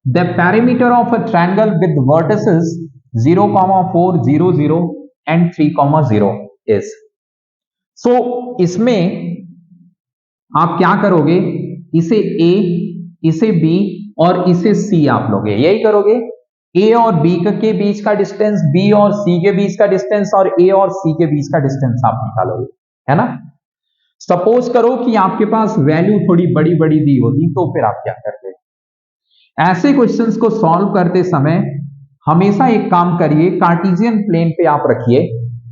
The parameter of a triangle with vertices 0, 4, 0, 0 and 3, 0 is. So इसमें आप क्या करोगे, इसे ए, इसे बी और इसे सी आप लोगे, यही करोगे। ए और बी के बीच का डिस्टेंस, बी और सी के बीच का डिस्टेंस और ए और सी के बीच का डिस्टेंस आप निकालोगे, है ना। सपोज करो कि आपके पास वैल्यू थोड़ी बड़ी बड़ी दी होती तो फिर आप क्या करते। ऐसे क्वेश्चंस को सॉल्व करते समय हमेशा एक काम करिए, कार्टेशियन प्लेन पे आप रखिए।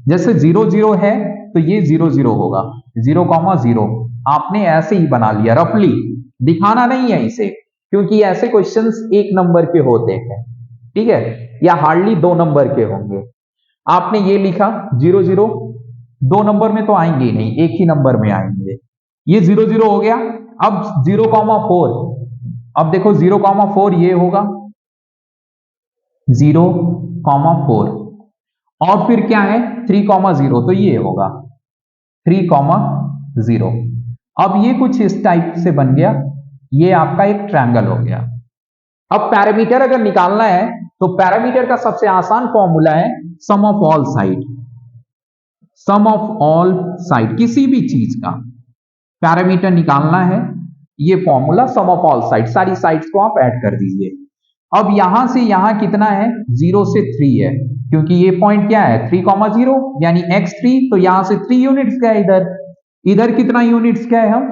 जैसे 0, 0 है तो ये 0, 0 होगा, 0, 0 आपने ऐसे ही बना लिया, रफली दिखाना नहीं है इसे, क्योंकि ऐसे क्वेश्चंस 1 नंबर के होते हैं, ठीक है, या हार्डली 2 नंबर के होंगे। आपने ये लिखा 0, 0, 2 नंबर में तो आएंगे ही नहीं, एक ही नंबर में आएंगे। ये 0, 0 हो गया। अब 0, 4, अब देखो 0, 4 ये होगा 0, 4 और फिर क्या है 3, 0 तो ये होगा 3, 0। अब ये कुछ इस टाइप से बन गया, ये आपका एक ट्रायंगल हो गया। अब पैरामीटर अगर निकालना है तो पैरामीटर का सबसे आसान फॉर्मूला है sum of all side. Sum of all side किसी भी चीज का पैरामीटर निकालना है, ये formula sum of all side, सारी साइड्स को आप ऐड कर दीजिए। अब यहां से यहां कितना है, 0 से 3 है, क्योंकि ये पॉइंट क्या है 3, 0 यानी x3, तो यहां से 3 यूनिट्स गए इधर। इधर कितना यूनिट्स गए, हम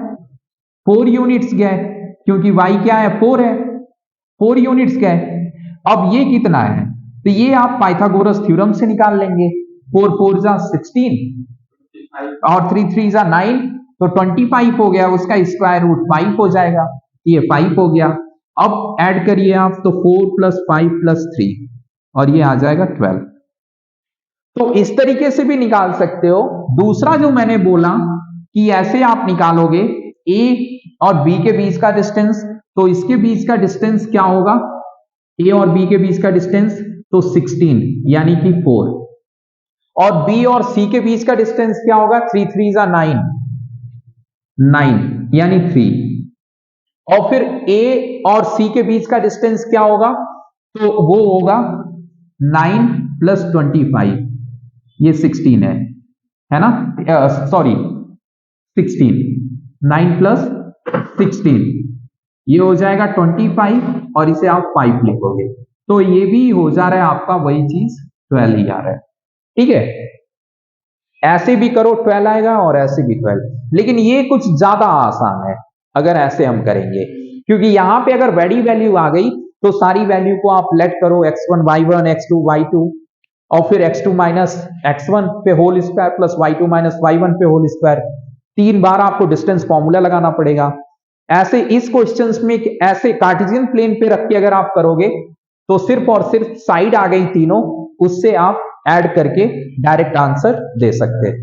4 यूनिट्स गए, क्योंकि y क्या है 4 है, 4 यूनिट्स गए। अब ये कितना है, तो ये आप पाइथागोरस थ्योरम से निकाल लेंगे। 4, 4 जा 16 और 3, 3 जा 9, तो 25 हो गया, उसका स्क्वायर रूट 5 हो जाएगा, ये 5 हो गया। अब ऐड करिए आप, तो 4 + 5 + 3 और ये आ जाएगा 12। तो इस तरीके से भी निकाल सकते हो। दूसरा जो मैंने बोला कि ऐसे आप निकालोगे ए और बी के बीच का डिस्टेंस, तो इसके बीच का डिस्टेंस क्या होगा, ए और बी के बीच का डिस्टेंस तो 16 यानी कि 4, और बी और सी के बीच का डिस्टेंस क्या होगा, 3, 3 जा 9, 9 यानी 3, और फिर ए और सी के बीच का डिस्टेंस क्या होगा, तो वो होगा 9 + 25, ये 16 है ना, सॉरी 16, 9 + 16 ये हो जाएगा 25, और इसे आप 5 लिखोगे, तो ये भी हो जा रहा है आपका वही चीज 12 ही आ रहा है, ठीक है। ऐसे भी करो 12 आएगा और ऐसे भी 12, लेकिन ये कुछ ज्यादा आसान है अगर ऐसे हम करेंगे, क्योंकि यहां पे अगर बड़ी वैल्यू आ गई तो सारी वैल्यू को आप लेट करो, x1 y1, x2 y2, और फिर x2 - x1 पे whole square plus y2 - y1 पे होल स्क्वायर, 3 बार आपको डिस्टेंस फॉर्मूला लगाना पड़ेगा। ऐसे इस क्वेश्चंस में ऐसे कार्टेशियन प्लेन पे रख के अगर आप करोगे तो सिर्फ और सिर्फ साइड आ गई तीनों, उससे आप ऐड करके डायरेक्ट आंसर दे सकते हैं।